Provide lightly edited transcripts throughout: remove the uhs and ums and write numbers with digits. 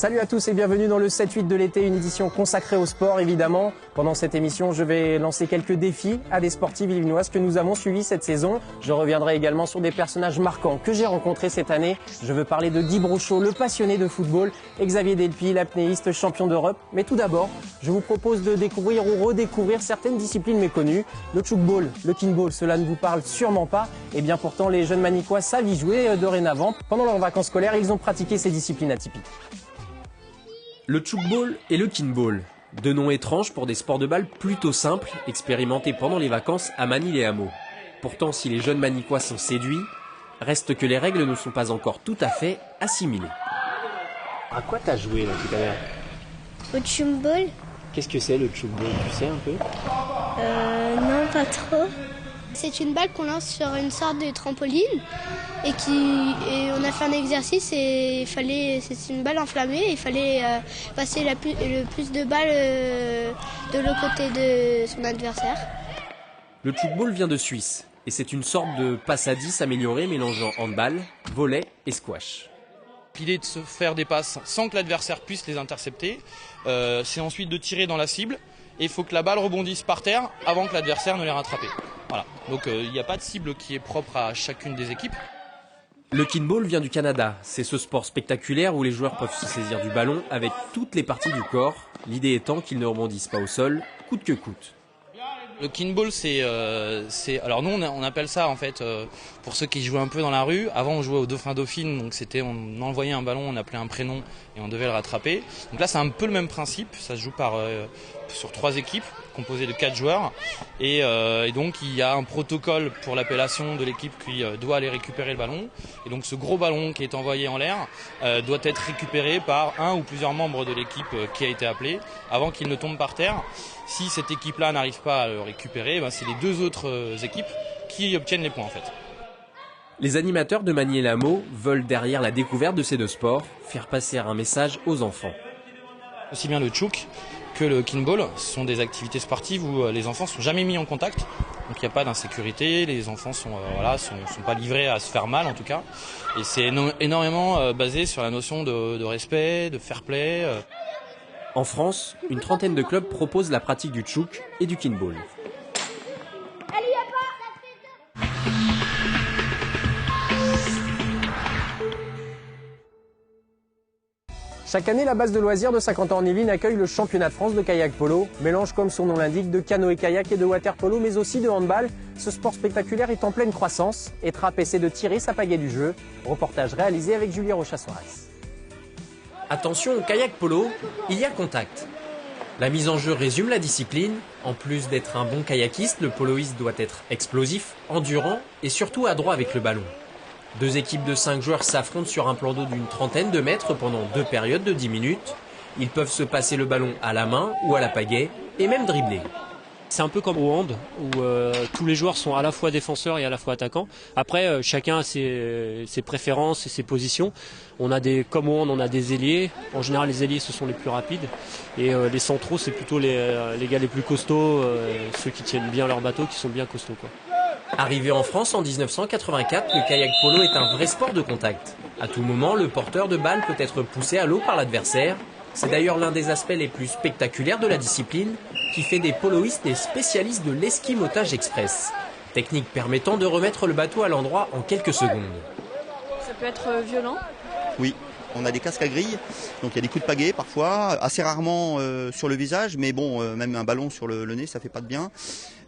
Salut à tous et bienvenue dans le 7-8 de l'été, une édition consacrée au sport évidemment. Pendant cette émission, je vais lancer quelques défis à des sportives illinoises que nous avons suivis cette saison. Je reviendrai également sur des personnages marquants que j'ai rencontrés cette année. Je veux parler de Guy Brochot, le passionné de football, et Xavier Delpy, l'apnéiste champion d'Europe. Mais tout d'abord, je vous propose de découvrir ou redécouvrir certaines disciplines méconnues. Le tchoukball, le kinball, cela ne vous parle sûrement pas. Et bien pourtant, les jeunes Manicois savent y jouer dorénavant. Pendant leurs vacances scolaires, ils ont pratiqué ces disciplines atypiques. Le tchoukball et le kinball, deux noms étranges pour des sports de balle plutôt simples, expérimentés pendant les vacances à Manille-les-Hameaux. Pourtant, si les jeunes Manicois sont séduits, reste que les règles ne sont pas encore tout à fait assimilées. À quoi t'as joué là tout à l'heure? Au tchoukball? Qu'est-ce que c'est le tchoukball, tu sais un peu? Non, pas trop. C'est une balle qu'on lance sur une sorte de trampoline et on a fait un exercice et c'est une balle enflammée et il fallait passer le plus de balles de l'autre côté de son adversaire. Le tchoukball vient de Suisse et c'est une sorte de passe à 10 améliorée mélangeant handball, volley et squash. L'idée est de se faire des passes sans que l'adversaire puisse les intercepter. C'est ensuite de tirer dans la cible et il faut que la balle rebondisse par terre avant que l'adversaire ne l'ait rattrapée. Voilà. Donc il n'y a pas de cible qui est propre à chacune des équipes. Le kinball vient du Canada. C'est ce sport spectaculaire où les joueurs peuvent se saisir du ballon avec toutes les parties du corps. L'idée étant qu'ils ne rebondissent pas au sol, coûte que coûte. Le kinball, alors nous on appelle ça en fait pour ceux qui jouaient un peu dans la rue. Avant on jouait au dauphin-dauphine, donc on envoyait un ballon, on appelait un prénom et on devait le rattraper. Donc là c'est un peu le même principe. Ça se joue sur 3 équipes composées de 4 joueurs et donc il y a un protocole pour l'appellation de l'équipe qui doit aller récupérer le ballon. Et donc ce gros ballon qui est envoyé en l'air doit être récupéré par un ou plusieurs membres de l'équipe qui a été appelée avant qu'il ne tombe par terre. Si cette équipe-là n'arrive pas à le récupérer, c'est les 2 autres équipes qui obtiennent les points en fait. Les animateurs de Manille-les-Hameaux veulent, derrière la découverte de ces 2 sports, faire passer un message aux enfants. Aussi bien le tchouk que le kinball sont des activités sportives où les enfants sont jamais mis en contact. Donc il n'y a pas d'insécurité, les enfants sont pas livrés à se faire mal en tout cas. Et c'est énormément basé sur la notion de respect, de fair play. En France, une trentaine de clubs proposent la pratique du tchouk et du kinball. Chaque année, la base de loisirs de Saint-Quentin-en-Yvelines accueille le championnat de France de kayak polo, mélange comme son nom l'indique de canoë-kayak et de water-polo, mais aussi de handball. Ce sport spectaculaire est en pleine croissance et Trapp essaie de tirer sa pagaie du jeu. Reportage réalisé avec Julie Rocha-Soares. Attention au kayak polo, il y a contact. La mise en jeu résume la discipline. En plus d'être un bon kayakiste, le poloiste doit être explosif, endurant et surtout adroit avec le ballon. 2 équipes de 5 joueurs s'affrontent sur un plan d'eau d'une trentaine de mètres pendant 2 périodes de 10 minutes. Ils peuvent se passer le ballon à la main ou à la pagaie et même dribbler. C'est un peu comme au hand où tous les joueurs sont à la fois défenseurs et à la fois attaquants. Après, chacun a ses préférences et ses positions. Comme au hand, on a des ailiers. En général, les ailiers, ce sont les plus rapides. Et les centraux, c'est plutôt les gars les plus costauds, ceux qui tiennent bien leur bateau, qui sont bien costauds, quoi. Arrivé en France en 1984, le kayak polo est un vrai sport de contact. À tout moment, le porteur de balle peut être poussé à l'eau par l'adversaire. C'est d'ailleurs l'un des aspects les plus spectaculaires de la discipline, qui fait des poloistes des spécialistes de l'esquimotage express. Technique permettant de remettre le bateau à l'endroit en quelques secondes. Ça peut être violent? Oui, on a des casques à grille, donc il y a des coups de pagaie parfois, assez rarement sur le visage, mais bon, même un ballon sur le nez, ça fait pas de bien.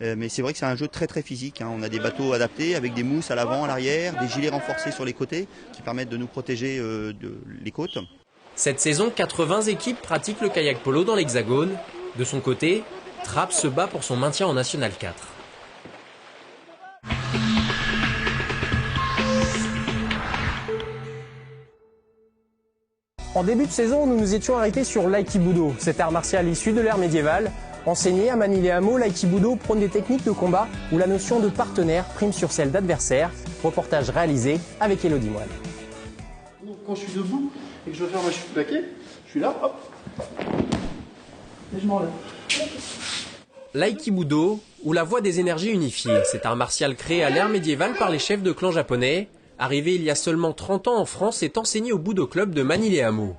Mais c'est vrai que c'est un jeu très très physique, hein. On a des bateaux adaptés avec des mousses à l'avant, à l'arrière, des gilets renforcés sur les côtés qui permettent de nous protéger les côtes. Cette saison, 80 équipes pratiquent le kayak polo dans l'Hexagone. De son côté, Trapp se bat pour son maintien en National 4. En début de saison, nous nous étions arrêtés sur l'aïkibudo, cet art martial issu de l'ère médiévale. Enseigné à Manille-les-Hameaux, l'aïkibudo prône des techniques de combat où la notion de partenaire prime sur celle d'adversaire. Reportage réalisé avec Elodie Moine. Quand je suis debout et que je veux faire ma chute plaquée, je suis là, hop, et je m'enlève. L'aïkibudo, ou la voie des énergies unifiées, cet art martial créé à l'ère médiévale par les chefs de clan japonais, arrivé il y a seulement 30 ans en France, est enseigné au Budo Club de Manille-les-Hameaux.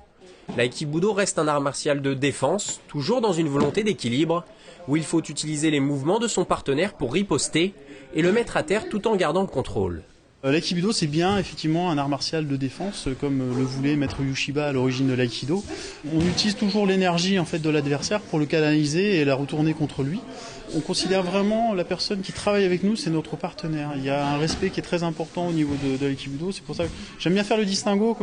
L'aïkibudo reste un art martial de défense, toujours dans une volonté d'équilibre, où il faut utiliser les mouvements de son partenaire pour riposter et le mettre à terre tout en gardant le contrôle. L'aïkibudo, c'est bien effectivement un art martial de défense, comme le voulait Maître Yushiba à l'origine de l'aïkido. On utilise toujours l'énergie en fait de l'adversaire pour le canaliser et la retourner contre lui. On considère vraiment la personne qui travaille avec nous, c'est notre partenaire. Il y a un respect qui est très important au niveau de l'aïkibudo. C'est pour ça que j'aime bien faire le distinguo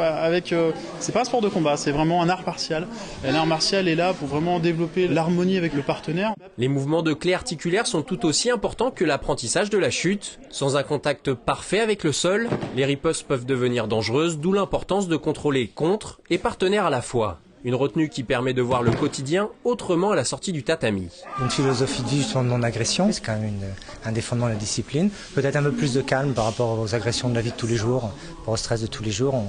avec. C'est pas un sport de combat, c'est vraiment un art martial. Un art martial est là pour vraiment développer l'harmonie avec le partenaire. Les mouvements de clé articulaire sont tout aussi importants que l'apprentissage de la chute. Sans un contact parfait avec le sol, les ripostes peuvent devenir dangereuses, d'où l'importance de contrôler contre et partenaire à la fois. Une retenue qui permet de voir le quotidien autrement à la sortie du tatami. Une philosophie de vie justement de non-agression, c'est quand même un des fondements de la discipline. Peut-être un peu plus de calme par rapport aux agressions de la vie de tous les jours, par rapport au stress de tous les jours.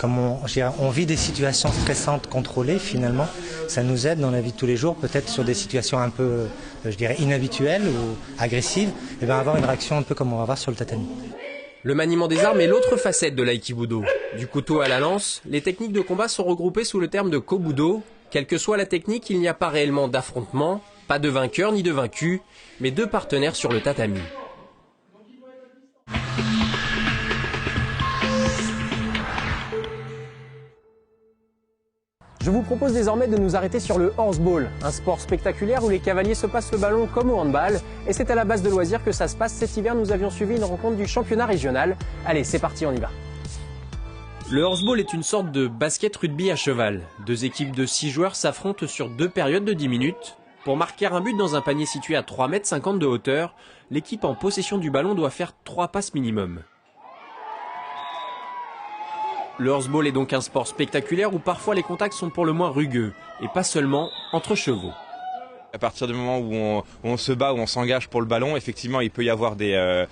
On vit des situations stressantes contrôlées finalement. Ça nous aide dans la vie de tous les jours, peut-être sur des situations un peu, je dirais, inhabituelles ou agressives, et bien avoir une réaction un peu comme on va voir sur le tatami. Le maniement des armes est l'autre facette de l'aïkibudo. Du couteau à la lance, les techniques de combat sont regroupées sous le terme de kobudo. Quelle que soit la technique, il n'y a pas réellement d'affrontement, pas de vainqueur ni de vaincu, mais deux partenaires sur le tatami. Je vous propose désormais de nous arrêter sur le horseball, un sport spectaculaire où les cavaliers se passent le ballon comme au handball. Et c'est à la base de loisirs que ça se passe. Cet hiver, nous avions suivi une rencontre du championnat régional. Allez, c'est parti, on y va. Le horseball est une sorte de basket rugby à cheval. Deux équipes de 6 joueurs s'affrontent sur 2 périodes de 10 minutes. Pour marquer un but dans un panier situé à 3,50 m de hauteur, l'équipe en possession du ballon doit faire 3 passes minimum. Le horseball est donc un sport spectaculaire où parfois les contacts sont pour le moins rugueux, et pas seulement entre chevaux. À partir du moment où on se bat, où on s'engage pour le ballon, effectivement, il peut y avoir des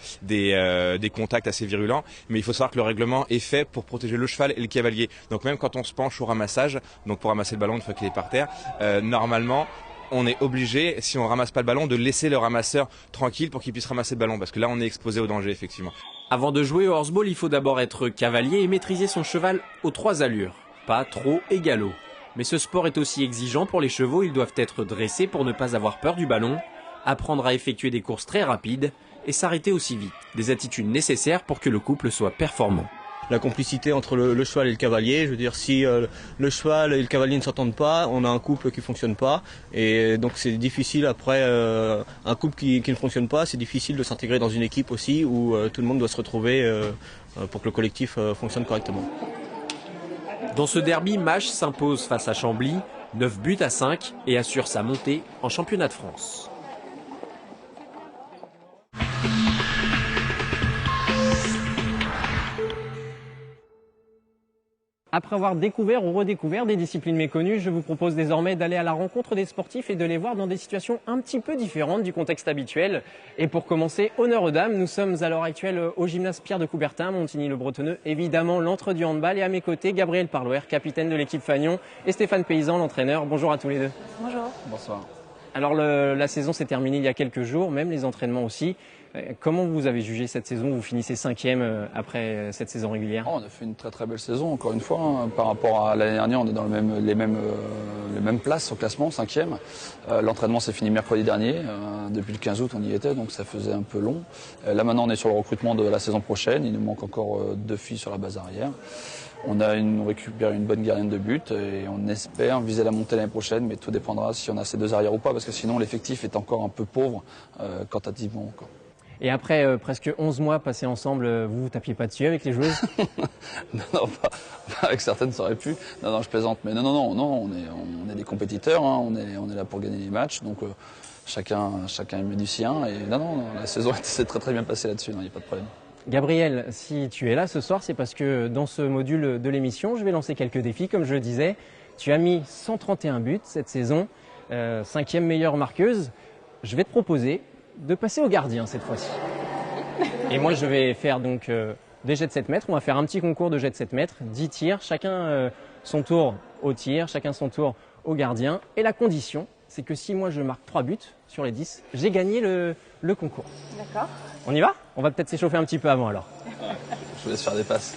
contacts assez virulents, mais il faut savoir que le règlement est fait pour protéger le cheval et le cavalier. Donc même quand on se penche au ramassage, donc pour ramasser le ballon une fois qu'il est par terre, normalement, on est obligé, si on ramasse pas le ballon, de laisser le ramasseur tranquille pour qu'il puisse ramasser le ballon, parce que là, on est exposé au danger, effectivement. Avant de jouer au horseball, il faut d'abord être cavalier et maîtriser son cheval aux 3 allures, pas trop et galop. Mais ce sport est aussi exigeant pour les chevaux, ils doivent être dressés pour ne pas avoir peur du ballon, apprendre à effectuer des courses très rapides et s'arrêter aussi vite. Des attitudes nécessaires pour que le couple soit performant. La complicité entre le cheval et le cavalier, je veux dire, si le cheval et le cavalier ne s'entendent pas, on a un couple qui ne fonctionne pas, et donc c'est difficile après, un couple qui ne fonctionne pas, c'est difficile de s'intégrer dans une équipe aussi où tout le monde doit se retrouver pour que le collectif fonctionne correctement. Dans ce derby, Mâche s'impose face à Chambly, 9 buts à 5 et assure sa montée en championnat de France. Après avoir découvert ou redécouvert des disciplines méconnues, je vous propose désormais d'aller à la rencontre des sportifs et de les voir dans des situations un petit peu différentes du contexte habituel. Et pour commencer, honneur aux dames, nous sommes à l'heure actuelle au gymnase Pierre de Coubertin, Montigny-le-Bretonneux, évidemment l'antre du handball, et à mes côtés, Gabriel Parlouer, capitaine de l'équipe Fagnon, et Stéphane Paysan, l'entraîneur. Bonjour à tous les deux. Bonjour. Bonsoir. Alors la saison s'est terminée il y a quelques jours, même les entraînements aussi. Comment vous avez jugé cette saison? Vous finissez 5e après cette saison régulière. On a fait une très très belle saison, encore une fois. Hein. Par rapport à l'année dernière, on est dans les mêmes places au classement, 5e. L'entraînement s'est fini mercredi dernier. Depuis le 15 août, on y était, donc ça faisait un peu long. Là maintenant, on est sur le recrutement de la saison prochaine. Il nous manque encore 2 filles sur la base arrière. On récupère une bonne gardienne de but et on espère viser la montée l'année prochaine, mais tout dépendra si on a ces 2 arrières ou pas, parce que sinon l'effectif est encore un peu pauvre quantitativement encore. Et après presque 11 mois passés ensemble, vous vous tapiez pas dessus avec les joueuses? Non, pas avec certaines, ça aurait pu. Non, je plaisante. Mais non, on est des compétiteurs, hein, on est là pour gagner les matchs, donc chacun y met du sien. Et non, la saison s'est très très bien passée là-dessus, il n'y a pas de problème. Gabriel, si tu es là ce soir, c'est parce que dans ce module de l'émission, je vais lancer quelques défis, comme je le disais. Tu as mis 131 buts cette saison, 5e meilleure marqueuse. Je vais te proposer de passer au gardien cette fois-ci. Et moi, je vais faire donc des jets de 7 mètres. On va faire un petit concours de jets de 7 mètres, 10 tirs, chacun son tour au tir, chacun son tour au gardien. Et la condition, c'est que si moi je marque 3 buts sur les 10, j'ai gagné le concours. D'accord. On y va? On va peut-être s'échauffer un petit peu avant alors. Je vous laisse faire des passes.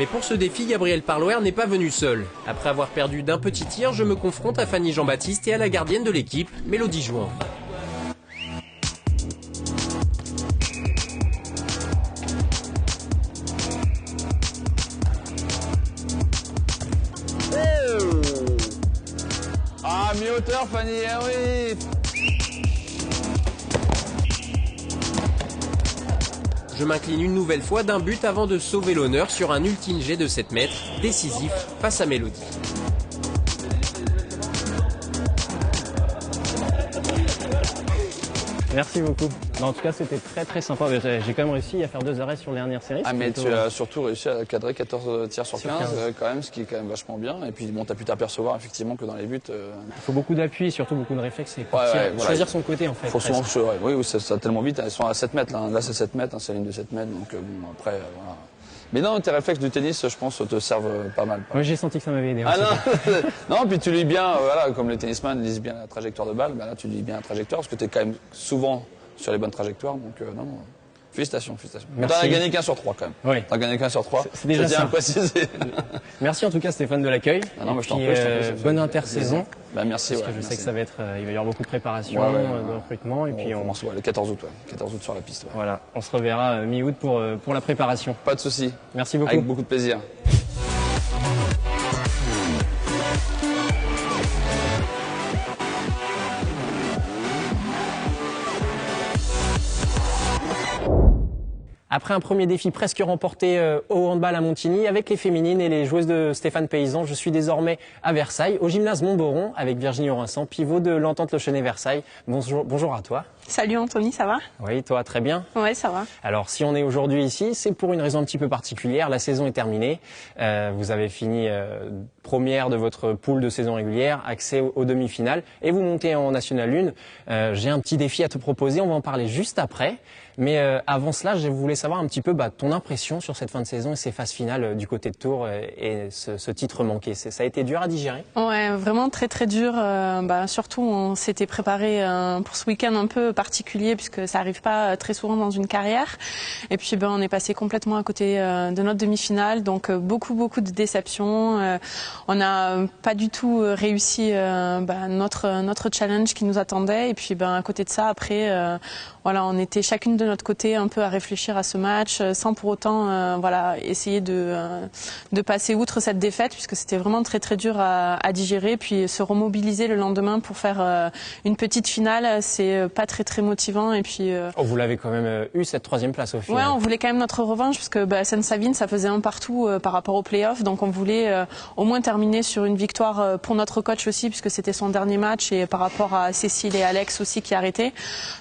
Mais pour ce défi, Gabriel Parloer n'est pas venu seul. Après avoir perdu d'un petit tir, je me confronte à Fanny Jean-Baptiste et à la gardienne de l'équipe, Mélodie Jouan. Ah, mi-hauteur, Fanny, ah oui. Je m'incline une nouvelle fois d'un but avant de sauver l'honneur sur un ultime jet de 7 mètres, décisif face à Mélodie. Merci beaucoup. En tout cas, c'était très sympa. J'ai quand même réussi à faire 2 arrêts sur les dernières séries. Ah, mais tu as surtout réussi à cadrer 14 tirs sur 15, quand même, ce qui est quand même vachement bien. Et puis, bon, tu as pu t'apercevoir effectivement que dans les buts. Il faut beaucoup d'appui, surtout beaucoup de réflexes. Et voilà. Choisir son côté, en fait. Faut souvent oui, ça va tellement vite. Elles sont à 7 mètres. Là, c'est 7 mètres, c'est la ligne de 7 mètres. Donc, bon, après, voilà. Mais non, tes réflexes du tennis, je pense, te servent pas mal. Oui, j'ai senti que ça m'avait aidé. Ah non, non, puis tu lis bien, voilà, comme les tennisman lisent bien la trajectoire de balle, ben là, tu lis bien la trajectoire, parce que tu es quand même souvent sur les bonnes trajectoires. Donc, non. Félicitations. Merci. T'en as gagné qu'un sur 3 quand même. Oui. T'as gagné qu'un sur 3. C'est déjà ça. À préciser. Merci en tout cas Stéphane de l'accueil. Non, mais je t'en prie. Bonne intersaison. Bah, merci. Parce que je sais que ça va être, il va y avoir beaucoup de préparation, de recrutement. Et puis on commence le 14 août, 14 août sur la piste. Voilà, on se reverra mi-août pour la préparation. Pas de souci. Merci beaucoup. Avec beaucoup de plaisir. Après un premier défi presque remporté au handball à Montigny avec les féminines et les joueuses de Stéphane Paysan, je suis désormais à Versailles, au gymnase Montboron, avec Virginie Orinçan, pivot de l'Entente Le Chesnay-Versailles. Bonjour à toi. Salut Anthony, ça va? Oui, toi, très bien. Ouais, ça va. Alors, si on est aujourd'hui ici, c'est pour une raison un petit peu particulière. La saison est terminée. Vous avez fini première de votre poule de saison régulière, accès aux demi-finales, et vous montez en National 1. J'ai un petit défi à te proposer, on va en parler juste après. Mais avant cela, je voulais savoir un petit peu ton impression sur cette fin de saison et ces phases finales du côté de Tours et ce titre manqué. Ça a été dur à digérer? Ouais, vraiment très dur. Surtout, on s'était préparé pour ce week-end un peu particulier puisque ça arrive pas très souvent dans une carrière. Et puis, on est passé complètement à côté de notre demi-finale. Donc, beaucoup de déceptions. On n'a pas du tout réussi notre challenge qui nous attendait. Et puis, à côté de ça, après, on était chacune de notre côté un peu à réfléchir à ce match sans pour autant essayer de passer outre cette défaite puisque c'était vraiment très dur à digérer, puis se remobiliser le lendemain pour faire une petite finale, c'est pas très motivant. Et puis vous l'avez quand même eu cette 3e place au final. Ouais, on voulait quand même notre revanche parce que Sainte-Savine ça faisait un partout par rapport aux play-offs, donc on voulait au moins terminer sur une victoire pour notre coach aussi puisque c'était son dernier match et par rapport à Cécile et Alex aussi qui arrêtaient.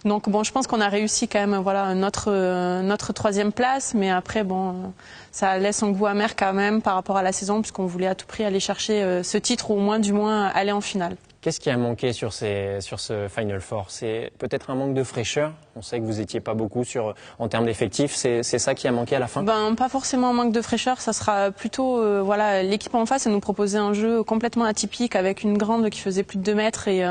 Donc je pense qu'on a réussi quand même notre 3e place, mais après ça laisse un goût amer quand même par rapport à la saison puisqu'on voulait à tout prix aller chercher ce titre ou du moins aller en finale. Qu'est-ce qui a manqué sur ce Final Four? C'est peut-être un manque de fraîcheur. On sait que vous étiez pas beaucoup en termes d'effectifs. C'est ça qui a manqué à la fin? Pas forcément un manque de fraîcheur. Ça sera plutôt l'équipe en face. Elle nous proposait un jeu complètement atypique avec une grande qui faisait plus de 2 mètres et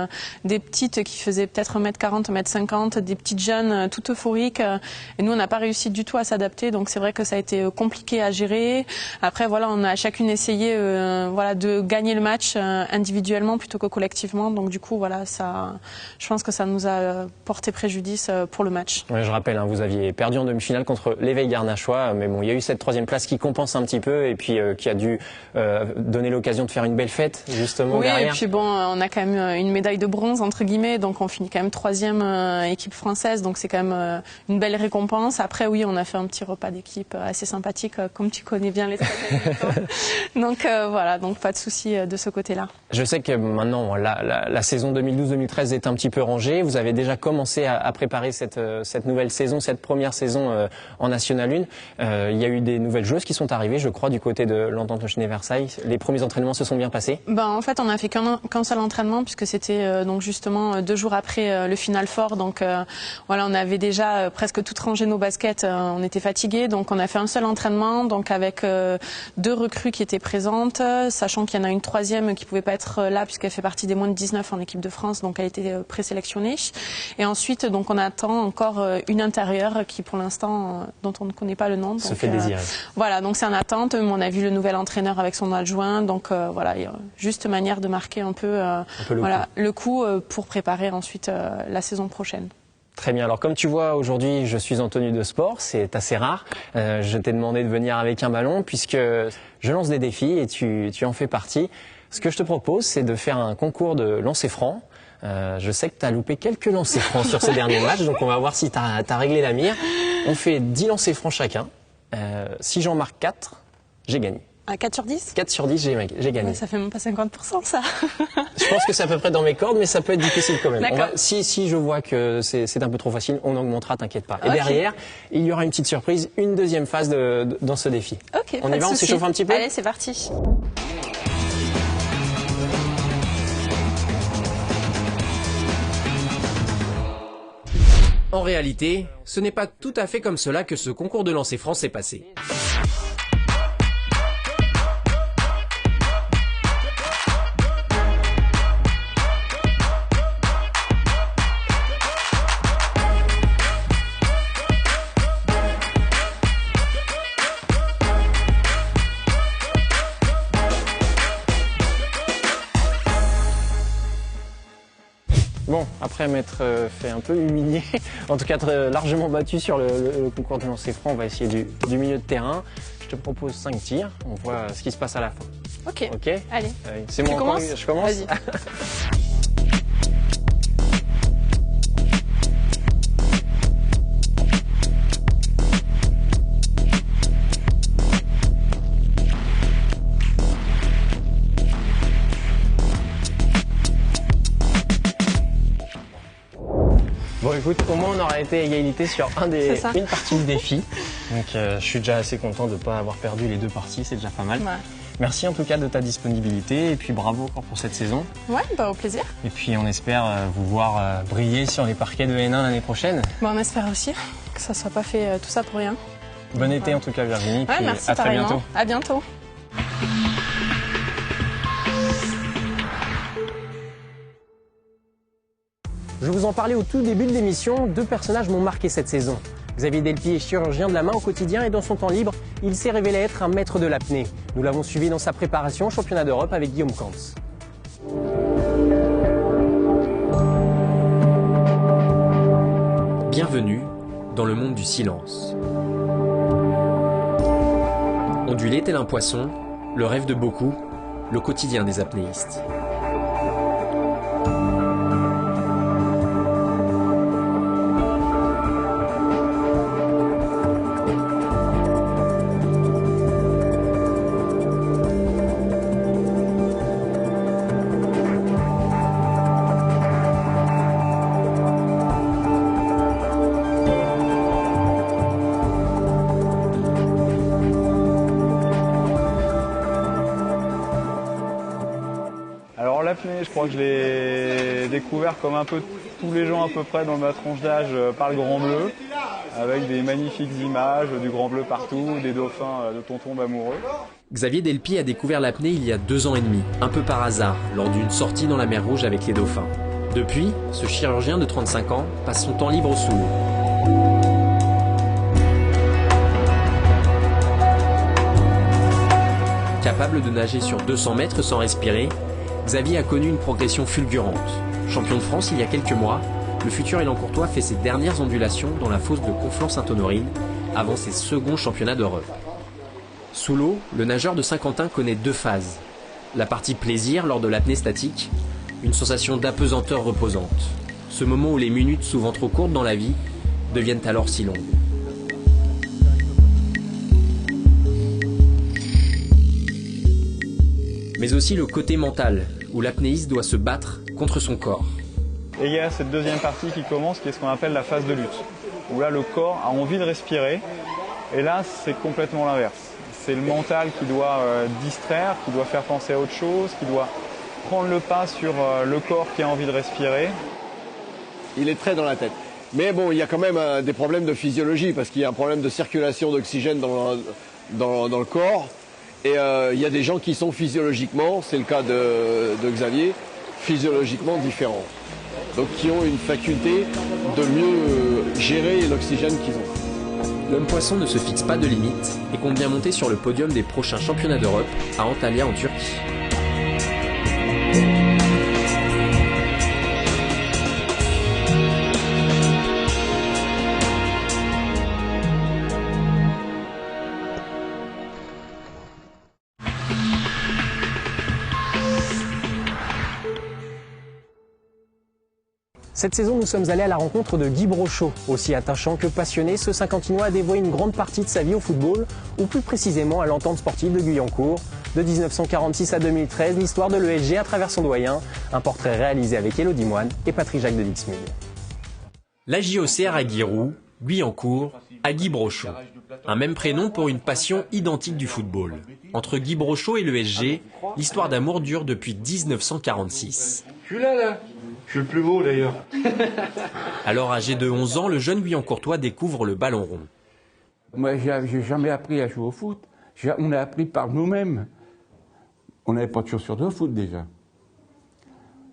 des petites qui faisaient peut-être 1m40, 1m50, des petites jeunes toutes euphoriques. Et nous, on n'a pas réussi du tout à s'adapter. Donc c'est vrai que ça a été compliqué à gérer. Après, on a chacune essayé de gagner le match individuellement plutôt que collectivement. Donc du coup, je pense que ça nous a porté préjudice pour le match. Ouais, je rappelle, vous aviez perdu en demi-finale contre l'Éveil Garnachois, mais il y a eu cette 3e place qui compense un petit peu et puis qui a dû donner l'occasion de faire une belle fête justement derrière. Oui, et puis on a quand même une médaille de bronze entre guillemets, donc on finit quand même 3e équipe française, donc c'est quand même une belle récompense. Après, oui, on a fait un petit repas d'équipe assez sympathique, comme tu connais bien les stratégies. Donc donc pas de souci de ce côté-là. Je sais que maintenant la saison 2012-2013 est un petit peu rangée. Vous avez déjà commencé à préparer cette nouvelle saison, cette première saison en National 1. Il y a eu des nouvelles joueuses qui sont arrivées, je crois, du côté de l'Entente Le Chesnay-Versailles. Les premiers entraînements se sont bien passés? En fait, on a fait qu'un seul entraînement puisque c'était donc justement 2 jours après le Final Four. Donc on avait déjà presque tout rangé nos baskets. On était fatigués, donc on a fait un seul entraînement, donc avec 2 recrues qui étaient présentes, sachant qu'il y en a une 3e qui pouvait pas être là puisqu'elle fait partie des des moins de 19 en équipe de France, donc elle a été présélectionnée. Et ensuite, donc on attend encore une intérieure qui, pour l'instant, dont on ne connaît pas le nom. Se fait désirer. Voilà, donc c'est en attente. On a vu le nouvel entraîneur avec son adjoint, donc voilà, juste manière de marquer un peu, le coup pour préparer ensuite la saison prochaine. Très bien. Alors comme tu vois, aujourd'hui, je suis en tenue de sport. C'est assez rare. Je t'ai demandé de venir avec un ballon puisque je lance des défis et tu en fais partie. Ce que je te propose, c'est de faire un concours de lancer franc. Je sais que tu as loupé quelques lancers francs sur ces derniers matchs, donc on va voir si tu as réglé la mire. On fait 10 lancers francs chacun. Si j'en marque 4, j'ai gagné. À 4 sur 10 4 sur 10, j'ai gagné. Ouais, ça fait même pas 50% ça. Je pense que c'est à peu près dans mes cordes, mais ça peut être difficile quand même. Si je vois que c'est un peu trop facile, on augmentera, t'inquiète pas. Et derrière, il y aura une petite surprise, une deuxième phase dans ce défi. Ok, on y va, on s'échauffe un petit peu? Allez, c'est parti. En réalité, ce n'est pas tout à fait comme cela que ce concours de lancer franc s'est passé. Bon, après m'être fait un peu humilier, en tout cas largement battu sur le concours de lancer franc, on va essayer du milieu de terrain. Je te propose 5 tirs, on voit ce qui se passe à la fin. Ok, allez. C'est mon camp, je commence. Vas-y. Bon écoute, au moins on aura été égalité sur une partie du défi. Donc je suis déjà assez content de ne pas avoir perdu les 2 parties, c'est déjà pas mal. Ouais. Merci en tout cas de ta disponibilité et puis bravo encore pour cette saison. Ouais, bah au plaisir. Et puis on espère vous voir briller sur les parquets de N1 l'année prochaine. Bon, on espère aussi que ça ne soit pas fait tout ça pour rien. Bon été en tout cas Virginie, ouais, puis merci, à très bientôt. À bientôt. Je vous en parlais au tout début de l'émission, 2 personnages m'ont marqué cette saison. Xavier Delpy est chirurgien de la main au quotidien et dans son temps libre, il s'est révélé être un maître de l'apnée. Nous l'avons suivi dans sa préparation au championnat d'Europe avec Guillaume Kantz. Bienvenue dans le monde du silence. Ondulé tel un poisson, le rêve de beaucoup, le quotidien des apnéistes. Je crois que je l'ai découvert comme un peu tous les gens à peu près dans ma tranche d'âge par le Grand Bleu, avec des magnifiques images du Grand Bleu partout, des dauphins de tonton amoureux. Xavier Delpy a découvert l'apnée il y a 2 ans et demi, un peu par hasard, lors d'une sortie dans la mer Rouge avec les dauphins. Depuis, ce chirurgien de 35 ans passe son temps libre sous l'eau. Capable de nager sur 200 mètres sans respirer, Xavier a connu une progression fulgurante. Champion de France il y a quelques mois, le futur Élancourtois fait ses dernières ondulations dans la fosse de Conflans-Sainte-Honorine avant ses seconds championnats d'Europe. Sous l'eau, le nageur de Saint-Quentin connaît 2 phases. La partie plaisir lors de l'apnée statique, une sensation d'apesanteur reposante. Ce moment où les minutes, souvent trop courtes dans la vie, deviennent alors si longues. Mais aussi le côté mental, où l'apnéiste doit se battre contre son corps. Et il y a cette deuxième partie qui commence, qui est ce qu'on appelle la phase de lutte, où là le corps a envie de respirer, et là c'est complètement l'inverse. C'est le mental qui doit distraire, qui doit faire penser à autre chose, qui doit prendre le pas sur le corps qui a envie de respirer. Il est très dans la tête. Mais bon, il y a quand même des problèmes de physiologie, parce qu'il y a un problème de circulation d'oxygène dans le corps. Et il y a des gens qui sont physiologiquement, c'est le cas de Xavier, physiologiquement différents. Donc qui ont une faculté de mieux gérer l'oxygène qu'ils ont. L'homme poisson ne se fixe pas de limite et compte bien monter sur le podium des prochains championnats d'Europe à Antalya en Turquie. Cette saison, nous sommes allés à la rencontre de Guy Brochot. Aussi attachant que passionné, ce Saint-Quentinois a dévoué une grande partie de sa vie au football, ou plus précisément à l'entente sportive de Guyancourt. De 1946 à 2013, l'histoire de l'ESG à travers son doyen. Un portrait réalisé avec Élodie Moine et Patrick-Jacques de Dixmude. La JOCR à Guiroux, Guyancourt, à Guy Brochot. Un même prénom pour une passion identique du football. Entre Guy Brochot et l'ESG, l'histoire d'amour dure depuis 1946. Je suis là. Je suis le plus beau d'ailleurs. Alors âgé de 11 ans, le jeune Guyancourtois découvre le ballon rond. Moi, j'ai jamais appris à jouer au foot. On a appris par nous-mêmes. On n'avait pas de chaussures de foot déjà.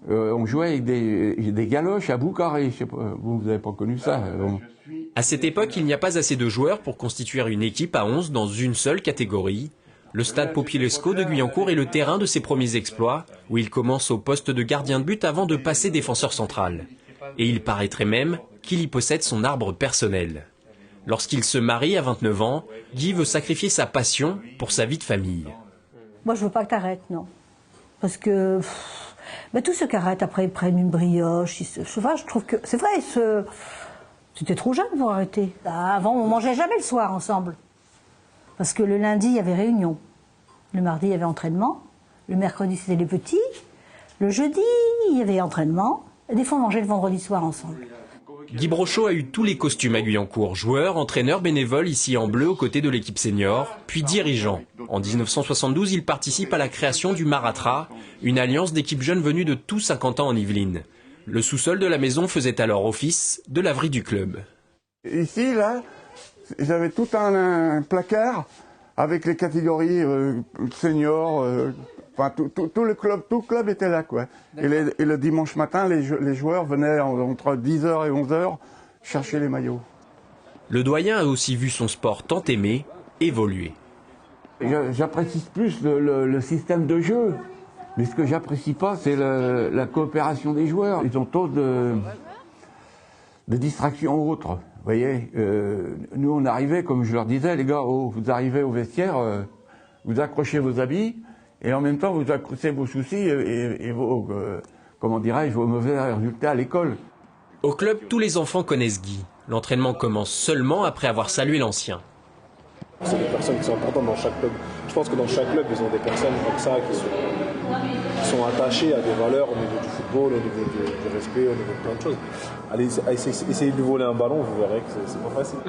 On jouait avec des galoches à Boucaré. Je sais pas, vous n'avez pas connu ça. À cette époque, il n'y a pas assez de joueurs pour constituer une équipe à 11 dans une seule catégorie. Le stade Popilesco de Guyancourt est le terrain de ses premiers exploits, où il commence au poste de gardien de but avant de passer défenseur central. Et il paraîtrait même qu'il y possède son arbre personnel. Lorsqu'il se marie à 29 ans, Guy veut sacrifier sa passion pour sa vie de famille. Moi, je veux pas que t'arrêtes, non. Parce que tous ceux qui arrêtent, après, ils prennent une brioche. Je trouve que... C'est vrai, c'était trop jeune pour arrêter. Avant, on mangeait jamais le soir ensemble. Parce que le lundi, il y avait réunion. Le mardi, il y avait entraînement. Le mercredi, c'était les petits. Le jeudi, il y avait entraînement. Et des fois, on mangeait le vendredi soir ensemble. Guy Brochot a eu tous les costumes à Guyancourt. Joueur, entraîneur, bénévole, ici en bleu aux côtés de l'équipe senior, puis dirigeant. En 1972, il participe à la création du Maratra, une alliance d'équipes jeunes venues de tous 50 ans en Yvelines. Le sous-sol de la maison faisait alors office de laverie du club. Ici, là, j'avais tout un placard avec les catégories seniors. Enfin, tout le club était là, quoi. Et le dimanche matin, les joueurs venaient entre 10h et 11h chercher les maillots. Le doyen a aussi vu son sport tant aimé évoluer. J'apprécie plus le système de jeu. Mais ce que j'apprécie pas, c'est la coopération des joueurs. Ils ont trop de distractions autres. Vous voyez, nous on arrivait, comme je leur disais, les gars, vous arrivez au vestiaire, vous accrochez vos habits, et en même temps vous accrochez vos soucis et vos, comment dirais-je, vos mauvais résultats à l'école. Au club, tous les enfants connaissent Guy. L'entraînement commence seulement après avoir salué l'ancien. C'est des personnes qui sont importantes dans chaque club. Je pense que dans chaque club, ils ont des personnes comme ça qui sont attachées à des valeurs au niveau du football, au niveau du respect, au niveau de plein de choses. Allez, essayez de lui voler un ballon, vous verrez que c'est pas facile.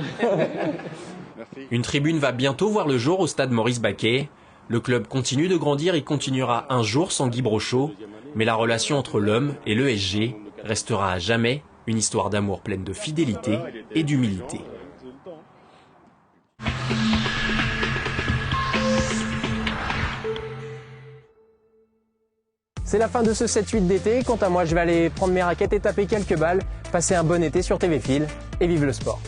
Une tribune va bientôt voir le jour au stade Maurice Baquet. Le club continue de grandir et continuera un jour sans Guy Brochot. Mais la relation entre l'homme et l'ESG restera à jamais une histoire d'amour pleine de fidélité et d'humilité. C'est la fin de ce 7-8 d'été. Quant à moi, je vais aller prendre mes raquettes et taper quelques balles. Passez un bon été sur TV Fil et vive le sport.